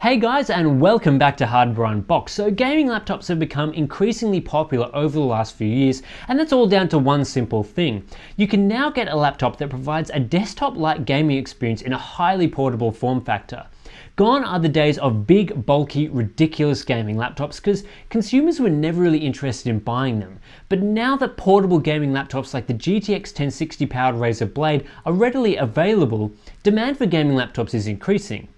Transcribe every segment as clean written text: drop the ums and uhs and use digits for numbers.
Hey guys, and welcome back to Hardware Unboxed. So gaming laptops have become increasingly popular over the last few years, and that's all down to one simple thing. You can now get a laptop that provides a desktop-like gaming experience in a highly portable form factor. Gone are the days of big, bulky, ridiculous gaming laptops because consumers were never really interested in buying them. But now that portable gaming laptops like the GTX 1060 powered Razer Blade are readily available, demand for gaming laptops is increasing.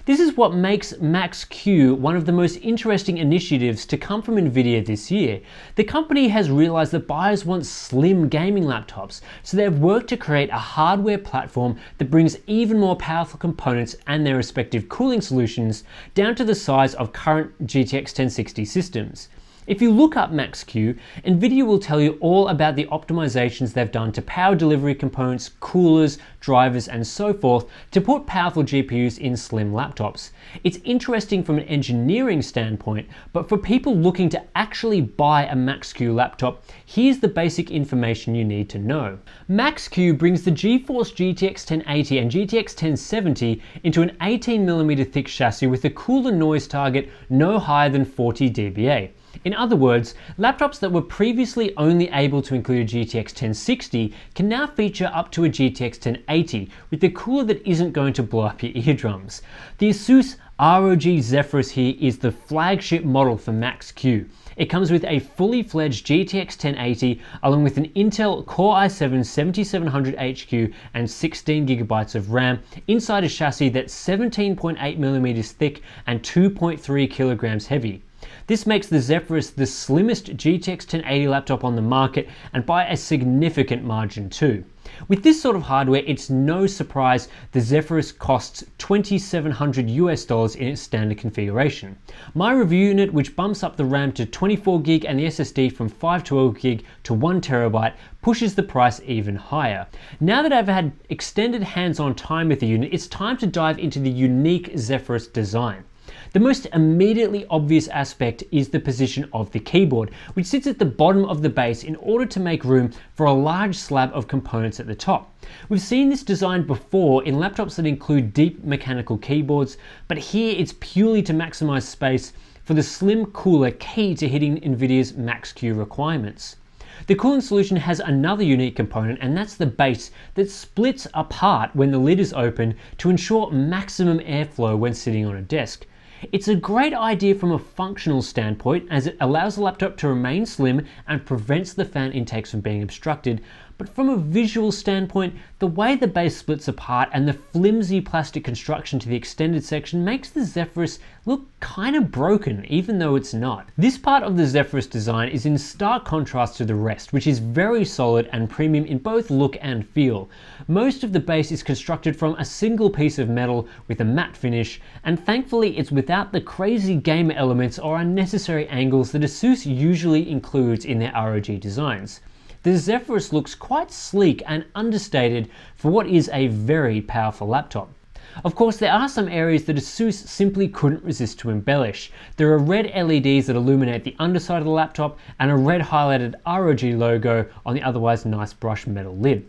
This is what makes Max-Q one of the most interesting initiatives to come from Nvidia this year. The company has realized that buyers want slim gaming laptops, so they have worked to create a hardware platform that brings even more powerful components and their respective cooling solutions down to the size of current GTX 1060 systems. If you look up Max-Q, Nvidia will tell you all about the optimizations they've done to power delivery components, coolers, drivers, and so forth to put powerful GPUs in slim laptops. It's interesting from an engineering standpoint, but for people looking to actually buy a Max-Q laptop, here's the basic information you need to know. Max-Q brings the GeForce GTX 1080 and GTX 1070 into an 18mm thick chassis with a cooler noise target no higher than 40 dBA. In other words, laptops that were previously only able to include a GTX 1060 can now feature up to a GTX 1080 with a cooler that isn't going to blow up your eardrums. The Asus ROG Zephyrus here is the flagship model for Max-Q. It comes with a fully fledged GTX 1080 along with an Intel Core i7-7700HQ and 16GB of RAM inside a chassis that's 17.8mm thick and 2.3 kilograms heavy. This makes the Zephyrus the slimmest GTX 1080 laptop on the market, and by a significant margin too. With this sort of hardware, it's no surprise the Zephyrus costs $2,700 in its standard configuration. My review unit, which bumps up the RAM to 24GB and the SSD from 512GB to 1TB, pushes the price even higher. Now that I've had extended hands-on time with the unit, it's time to dive into the unique Zephyrus design. The most immediately obvious aspect is the position of the keyboard, which sits at the bottom of the base in order to make room for a large slab of components at the top. We've seen this design before in laptops that include deep mechanical keyboards, but here it's purely to maximize space for the slim cooler key to hitting Nvidia's Max-Q requirements. The cooling solution has another unique component, and that's the base that splits apart when the lid is open to ensure maximum airflow when sitting on a desk. It's a great idea from a functional standpoint as it allows the laptop to remain slim and prevents the fan intakes from being obstructed, but from a visual standpoint, the way the base splits apart and the flimsy plastic construction to the extended section makes the Zephyrus look kind of broken, even though it's not. This part of the Zephyrus design is in stark contrast to the rest, which is very solid and premium in both look and feel. Most of the base is constructed from a single piece of metal with a matte finish, and thankfully it's without the crazy gamer elements or unnecessary angles that Asus usually includes in their ROG designs. The Zephyrus looks quite sleek and understated for what is a very powerful laptop. Of course, there are some areas that Asus simply couldn't resist to embellish. There are red LEDs that illuminate the underside of the laptop and a red highlighted ROG logo on the otherwise nice brushed metal lid.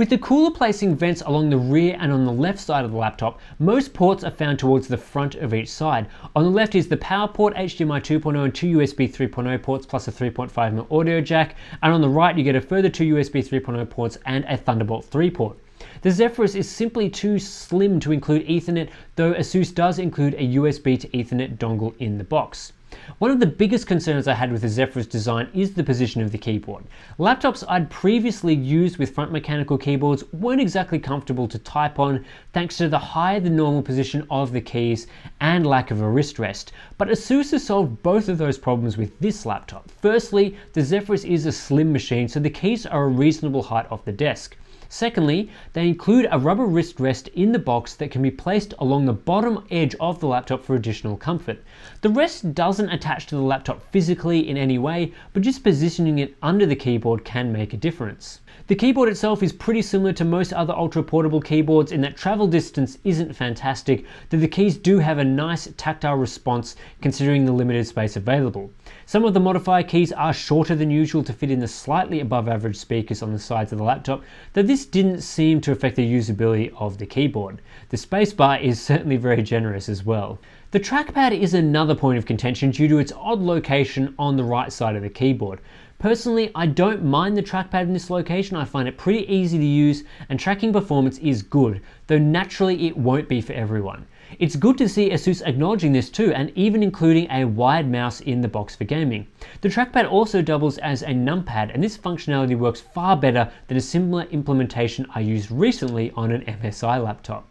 With the cooler placing vents along the rear and on the left side of the laptop, most ports are found towards the front of each side. On the left is the power port, HDMI 2.0 and 2 USB 3.0 ports plus a 3.5mm audio jack, and on the right you get a further 2 USB 3.0 ports and a Thunderbolt 3 port. The Zephyrus is simply too slim to include Ethernet, though Asus does include a USB to Ethernet dongle in the box. One of the biggest concerns I had with the Zephyrus design is the position of the keyboard. Laptops I'd previously used with front mechanical keyboards weren't exactly comfortable to type on thanks to the higher than normal position of the keys and lack of a wrist rest. But Asus has solved both of those problems with this laptop. Firstly, the Zephyrus is a slim machine, so the keys are a reasonable height off the desk. Secondly, they include a rubber wrist rest in the box that can be placed along the bottom edge of the laptop for additional comfort. The rest doesn't attach to the laptop physically in any way, but just positioning it under the keyboard can make a difference. The keyboard itself is pretty similar to most other ultra portable keyboards in that travel distance isn't fantastic, though the keys do have a nice tactile response considering the limited space available. Some of the modifier keys are shorter than usual to fit in the slightly above average speakers on the sides of the laptop, though this didn't seem to affect the usability of the keyboard. The spacebar is certainly very generous as well. The trackpad is another point of contention due to its odd location on the right side of the keyboard. Personally, I don't mind the trackpad in this location. I find it pretty easy to use and tracking performance is good, though naturally it won't be for everyone. It's good to see Asus acknowledging this too, and even including a wired mouse in the box for gaming. The trackpad also doubles as a numpad, and this functionality works far better than a similar implementation I used recently on an MSI laptop.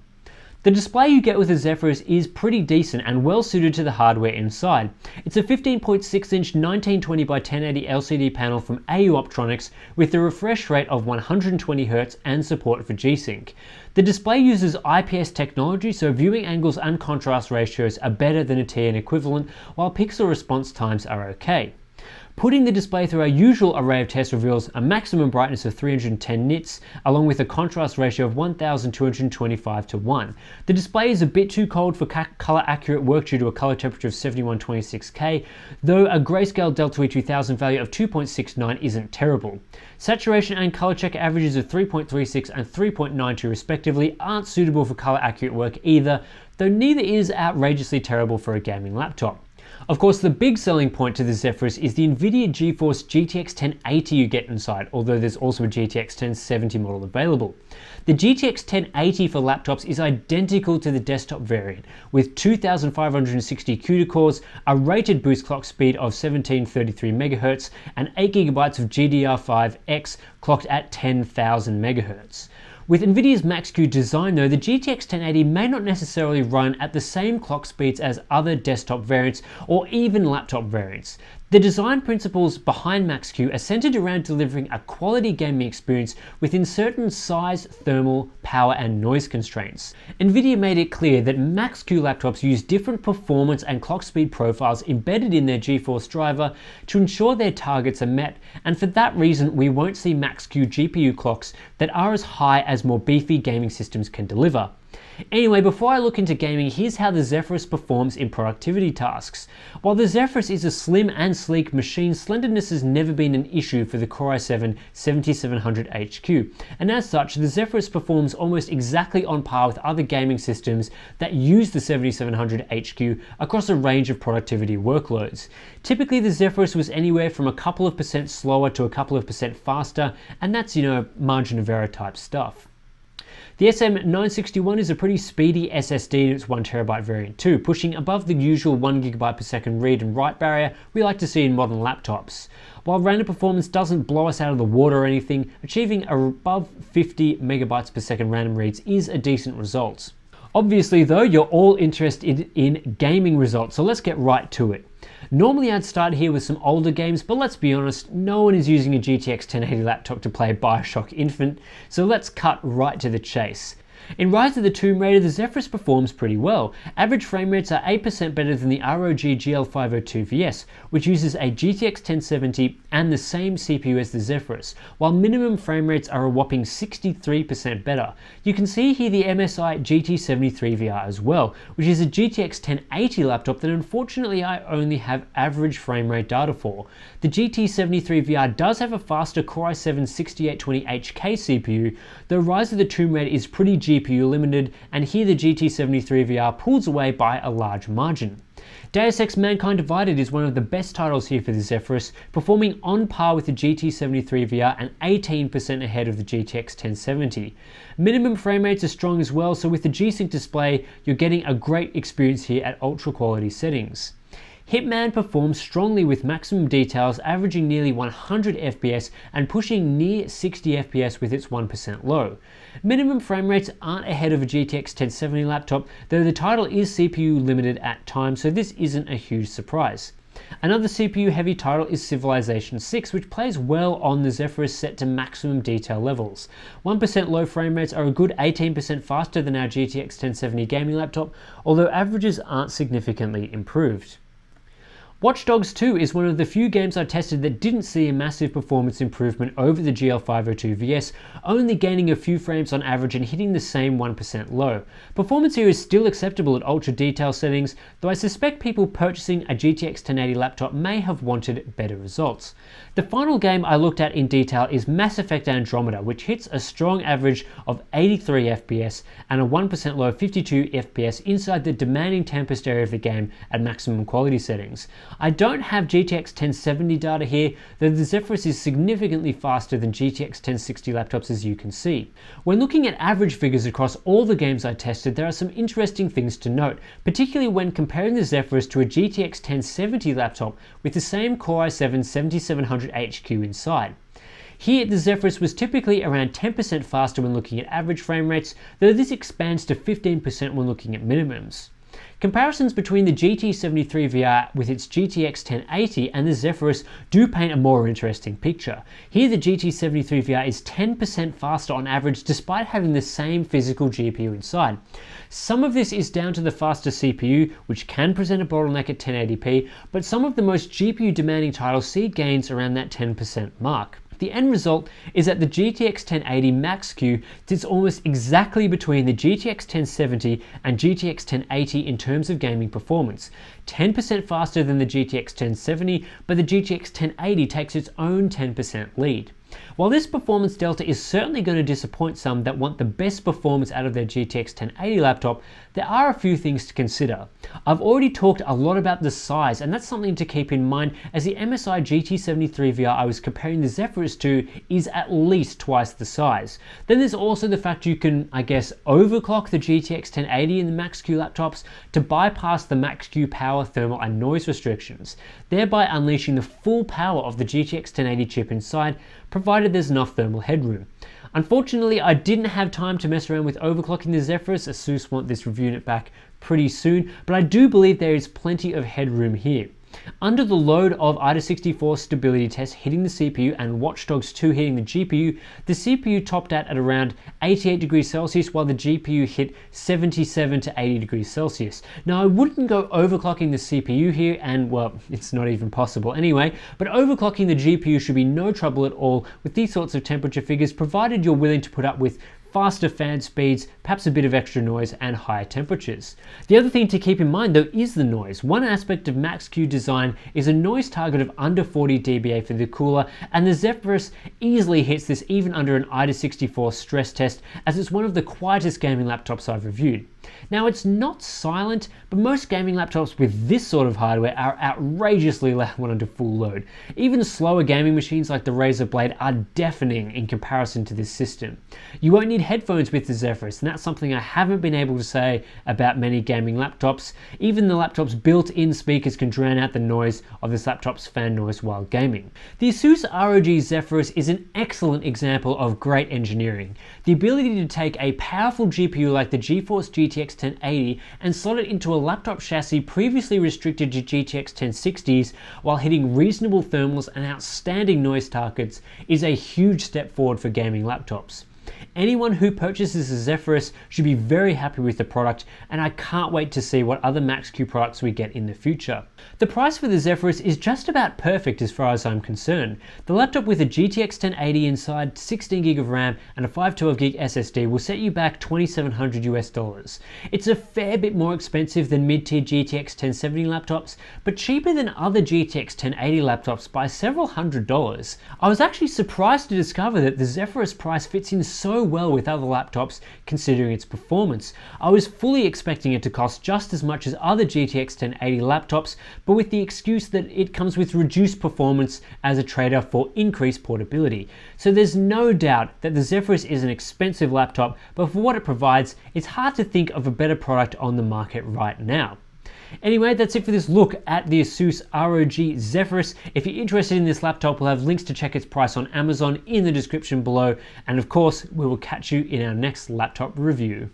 The display you get with the Zephyrus is pretty decent and well suited to the hardware inside. It's a 15.6-inch 1920 by 1080 LCD panel from AU Optronics with a refresh rate of 120Hz and support for G-Sync. The display uses IPS technology, so viewing angles and contrast ratios are better than a TN equivalent, while pixel response times are okay. Putting the display through our usual array of tests reveals a maximum brightness of 310 nits, along with a contrast ratio of 1225:1. The display is a bit too cold for color accurate work due to a color temperature of 7126K, though a grayscale Delta E 2000 value of 2.69 isn't terrible. Saturation and color checker averages of 3.36 and 3.92 respectively aren't suitable for color accurate work either, though neither is outrageously terrible for a gaming laptop. Of course, the big selling point to the Zephyrus is the NVIDIA GeForce GTX 1080 you get inside, although there's also a GTX 1070 model available. The GTX 1080 for laptops is identical to the desktop variant, with 2560 CUDA cores, a rated boost clock speed of 1733 MHz, and 8GB of GDDR5X clocked at 10,000 MHz. With NVIDIA's Max-Q design though, the GTX 1080 may not necessarily run at the same clock speeds as other desktop variants or even laptop variants. The design principles behind Max-Q are centered around delivering a quality gaming experience within certain size, thermal, power and noise constraints. NVIDIA made it clear that Max-Q laptops use different performance and clock speed profiles embedded in their GeForce driver to ensure their targets are met, and for that reason we won't see Max-Q GPU clocks that are as high as more beefy gaming systems can deliver. Anyway, before I look into gaming, here's how the Zephyrus performs in productivity tasks. While the Zephyrus is a slim and sleek machine, slenderness has never been an issue for the Core i7-7700HQ, and as such, the Zephyrus performs almost exactly on par with other gaming systems that use the 7700HQ across a range of productivity workloads. Typically, the Zephyrus was anywhere from a couple of percent slower to a couple of percent faster, and that's, margin of error type stuff. The SM961 is a pretty speedy SSD in its 1TB variant too, pushing above the usual 1GB per second read and write barrier we like to see in modern laptops. While random performance doesn't blow us out of the water or anything, achieving above 50 MB per second random reads is a decent result. Obviously though, you're all interested in gaming results, so let's get right to it. Normally I'd start here with some older games, but let's be honest, no one is using a GTX 1080 laptop to play Bioshock Infinite, so let's cut right to the chase. In Rise of the Tomb Raider, the Zephyrus performs pretty well. Average frame rates are 8% better than the ROG GL502 VS, which uses a GTX 1070 and the same CPU as the Zephyrus, while minimum frame rates are a whopping 63% better. You can see here the MSI GT73 VR as well, which is a GTX 1080 laptop that unfortunately I only have average frame rate data for. The GT73 VR does have a faster Core i7-6820HK CPU, though Rise of the Tomb Raider is pretty GPU limited, and here the GT73 VR pulls away by a large margin. Deus Ex Mankind Divided is one of the best titles here for the Zephyrus, performing on par with the GT73 VR and 18% ahead of the GTX 1070. Minimum frame rates are strong as well, so with the G-Sync display, you're getting a great experience here at ultra quality settings. Hitman performs strongly with maximum details, averaging nearly 100 FPS and pushing near 60 FPS with its 1% low. Minimum frame rates aren't ahead of a GTX 1070 laptop, though the title is CPU limited at times, so this isn't a huge surprise. Another CPU heavy title is Civilization 6, which plays well on the Zephyrus set to maximum detail levels. 1% low frame rates are a good 18% faster than our GTX 1070 gaming laptop, although averages aren't significantly improved. Watch Dogs 2 is one of the few games I tested that didn't see a massive performance improvement over the GL502 VS, only gaining a few frames on average and hitting the same 1% low. Performance here is still acceptable at ultra detail settings, though I suspect people purchasing a GTX 1080 laptop may have wanted better results. The final game I looked at in detail is Mass Effect Andromeda, which hits a strong average of 83 FPS and a 1% low 52 FPS inside the demanding Tempest area of the game at maximum quality settings. I don't have GTX 1070 data here, though the Zephyrus is significantly faster than GTX 1060 laptops, as you can see. When looking at average figures across all the games I tested, there are some interesting things to note, particularly when comparing the Zephyrus to a GTX 1070 laptop with the same Core i7 7700 HQ inside. Here, the Zephyrus was typically around 10% faster when looking at average frame rates, though this expands to 15% when looking at minimums. Comparisons between the GT73 VR with its GTX 1080 and the Zephyrus do paint a more interesting picture. Here the GT73 VR is 10% faster on average despite having the same physical GPU inside. Some of this is down to the faster CPU, which can present a bottleneck at 1080p, but some of the most GPU demanding titles see gains around that 10% mark. The end result is that the GTX 1080 Max-Q sits almost exactly between the GTX 1070 and GTX 1080 in terms of gaming performance. 10% faster than the GTX 1070, but the GTX 1080 takes its own 10% lead. While this performance delta is certainly going to disappoint some that want the best performance out of their GTX 1080 laptop, there are a few things to consider. I've already talked a lot about the size, and that's something to keep in mind, as the MSI GT73 VR I was comparing the Zephyrus to is at least twice the size. Then there's also the fact you can, I guess, overclock the GTX 1080 in the Max-Q laptops to bypass the Max-Q power, thermal and noise restrictions, thereby unleashing the full power of the GTX 1080 chip inside, provided there's enough thermal headroom. Unfortunately, I didn't have time to mess around with overclocking the Zephyrus. Asus want this review unit back pretty soon, but I do believe there is plenty of headroom here. Under the load of AIDA64 stability tests hitting the CPU and Watch Dogs 2 hitting the GPU, the CPU topped out at around 88 degrees Celsius while the GPU hit 77 to 80 degrees Celsius. Now I wouldn't go overclocking the CPU here, and well, it's not even possible anyway, but overclocking the GPU should be no trouble at all with these sorts of temperature figures, provided you're willing to put up with faster fan speeds, perhaps a bit of extra noise and higher temperatures. The other thing to keep in mind though is the noise. One aspect of Max-Q design is a noise target of under 40 dBA for the cooler, and the Zephyrus easily hits this even under an AIDA64 stress test, as it's one of the quietest gaming laptops I've reviewed. Now it's not silent, but most gaming laptops with this sort of hardware are outrageously loud when under full load. Even slower gaming machines like the Razer Blade are deafening in comparison to this system. You won't need headphones with the Zephyrus, and that's something I haven't been able to say about many gaming laptops. Even the laptop's built-in speakers can drown out the noise of this laptop's fan noise while gaming. The Asus ROG Zephyrus is an excellent example of great engineering. The ability to take a powerful GPU like the GeForce GTX 1080 and slot it into a laptop chassis previously restricted to GTX 1060s while hitting reasonable thermals and outstanding noise targets is a huge step forward for gaming laptops. Anyone who purchases a Zephyrus should be very happy with the product, and I can't wait to see what other Max-Q products we get in the future. The price for the Zephyrus is just about perfect as far as I'm concerned. The laptop with a GTX 1080 inside, 16GB of RAM and a 512GB SSD will set you back $2,700 US. It's a fair bit more expensive than mid-tier GTX 1070 laptops, but cheaper than other GTX 1080 laptops by several $100s. I was actually surprised to discover that the Zephyrus price fits in so well with other laptops considering its performance. I was fully expecting it to cost just as much as other GTX 1080 laptops, but with the excuse that it comes with reduced performance as a trade-off for increased portability. So there's no doubt that the Zephyrus is an expensive laptop, but for what it provides, it's hard to think of a better product on the market right now. Anyway, that's it for this look at the Asus ROG Zephyrus. If you're interested in this laptop, we'll have links to check its price on Amazon in the description below. And of course, we will catch you in our next laptop review.